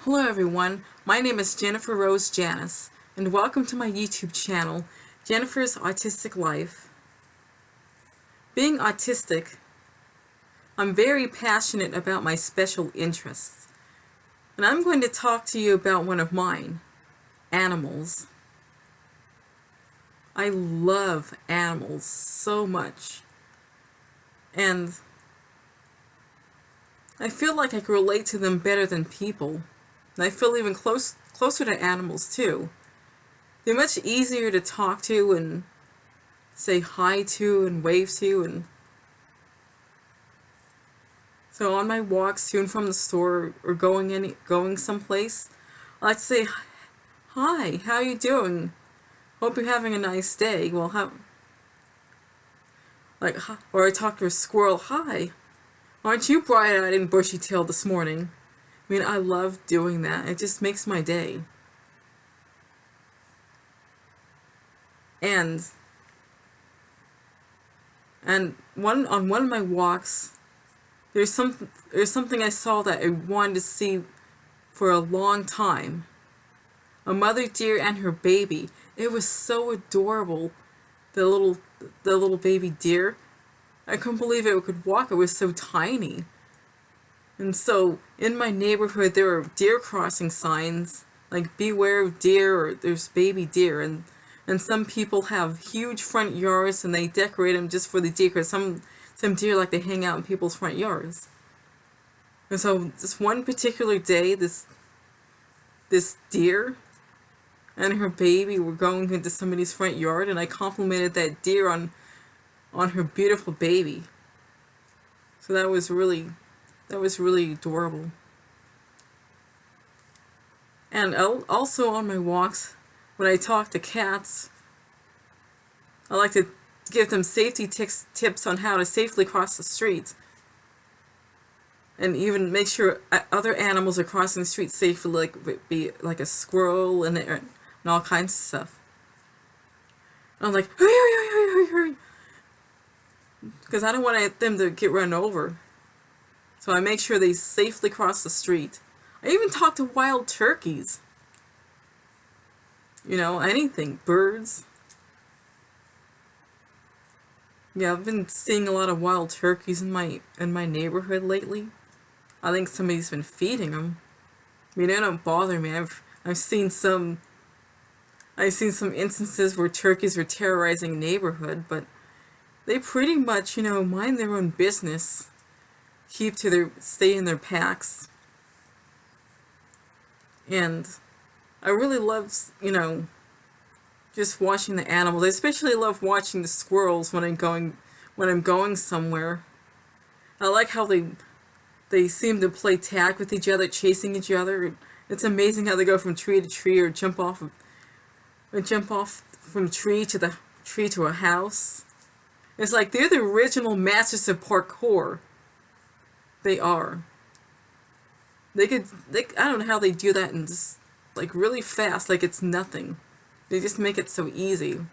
Hello everyone, my name is Jennifer Rose Janice, and welcome to my YouTube channel, Jennifer's Autistic Life. Being autistic, I'm very passionate about my special interests, and I'm going to talk to you about one of mine, animals. I love animals so much, and I feel like I can relate to them better than people. And I feel even closer to animals too. They're much easier to talk to and say hi to and wave to. And so on my walks to and from the store or going someplace, I like to say, "Hi, how you doing? Hope you're having a nice day." Well, or I talk to a squirrel, "Hi, aren't you bright-eyed and bushy-tailed this morning?" I mean, I love doing that. It just makes my day. And on one of my walks, there's something I saw that I wanted to see for a long time. A mother deer and her baby. It was so adorable. The little baby deer. I couldn't believe it could walk. It was so tiny. And so, in my neighborhood, there are deer crossing signs, like beware of deer, or there's baby deer, and some people have huge front yards, and they decorate them just for the deer, because some deer like to hang out in people's front yards. And so, this one particular day, this deer and her baby were going into somebody's front yard, and I complimented that deer on her beautiful baby. So that was really adorable. And also on my walks, when I talk to cats, I like to give them safety tips on how to safely cross the streets. And even make sure other animals are crossing the street safely, like a squirrel and all kinds of stuff. And I'm like, hurry, hurry, hurry, hurry, hurry. Because I don't want them to get run over. So I make sure they safely cross the street. I even talk to wild turkeys. You know, anything. Birds. Yeah, I've been seeing a lot of wild turkeys in my neighborhood lately. I think somebody's been feeding them. I mean, they don't bother me. I've seen some instances where turkeys were terrorizing a neighborhood, but they pretty much, mind their own business. Stay in their packs. And I really love, just watching the animals. I especially love watching the squirrels when I'm going somewhere. I like how they seem to play tag with each other, chasing each other. It's amazing how they go from tree to tree, or jump off from tree to a house. It's like they're the original masters of parkour. They are. I don't know how they do that and just, really fast, like it's nothing. They just make it so easy.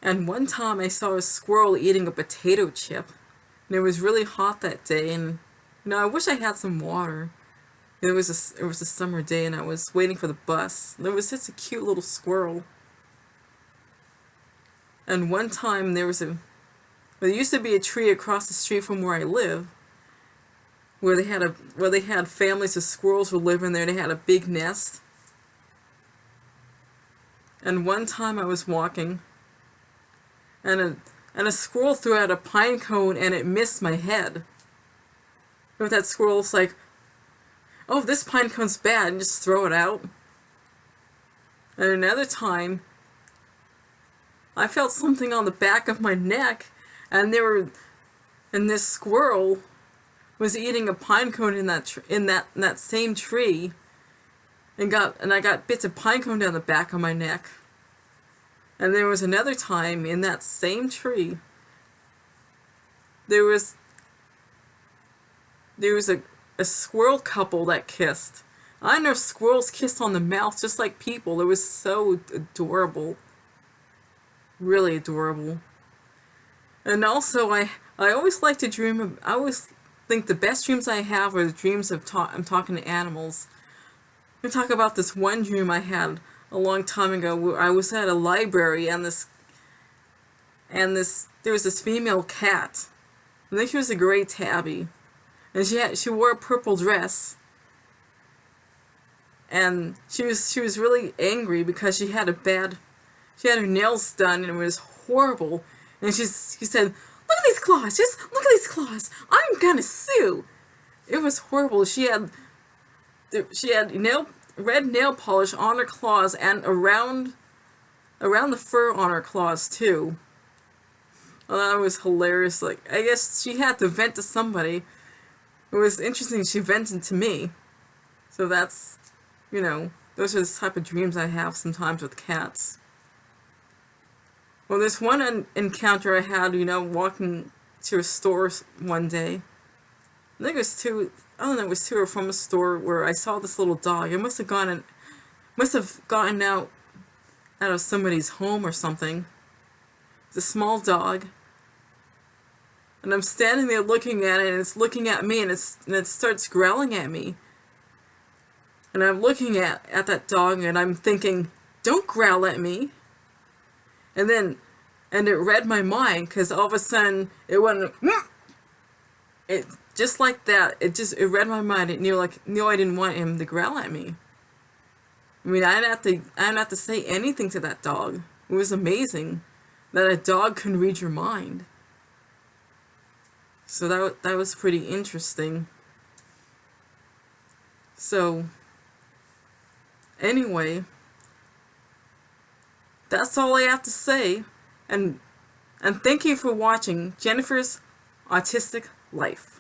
And one time I saw a squirrel eating a potato chip. And it was really hot that day, and, I wish I had some water. It was a summer day, and I was waiting for the bus. There was such a cute little squirrel. And one time there used to be a tree across the street from where I live, where they had families of squirrels were living there. They had a big nest. And one time I was walking, and a squirrel threw out a pine cone, and it missed my head. But that squirrel's like, "Oh, this pine cone's bad," and just throw it out. And another time, I felt something on the back of my neck, and this squirrel was eating a pine cone in that same tree, and I got bits of pine cone down the back of my neck. And there was another time in that same tree, there was a squirrel couple that kissed. I know squirrels kiss on the mouth just like people. It was so adorable. Really adorable. And also, I always like to dream of, think the best dreams I have are the dreams of I'm talking to animals. I'm gonna talk about this one dream I had a long time ago where I was at a library and there was this female cat. I think she was a gray tabby, and she wore a purple dress, and she was really angry because she had her nails done and it was horrible, and she said, "Look at these claws! Just look at these claws! I'm gonna sue." It was horrible. She had red nail polish on her claws and around the fur on her claws too. Oh, that was hilarious. Like, I guess she had to vent to somebody. It was interesting she vented to me. So that's, those are the type of dreams I have sometimes with cats. Well, there's one encounter I had, walking to a store one day. I think it was two, I don't know, it was two or from a store where I saw this little dog. It must have gotten out of somebody's home or something. It's a small dog. And I'm standing there looking at it, and it's looking at me, and it starts growling at me. And I'm looking at that dog, and I'm thinking, don't growl at me. And it read my mind, because all of a sudden, it went, it just like that. It read my mind. It knew I didn't want him to growl at me. I mean, I didn't have to say anything to that dog. It was amazing that a dog can read your mind. So that was pretty interesting. So, anyway, that's all I have to say. And thank you for watching Jennifer's Autistic Life.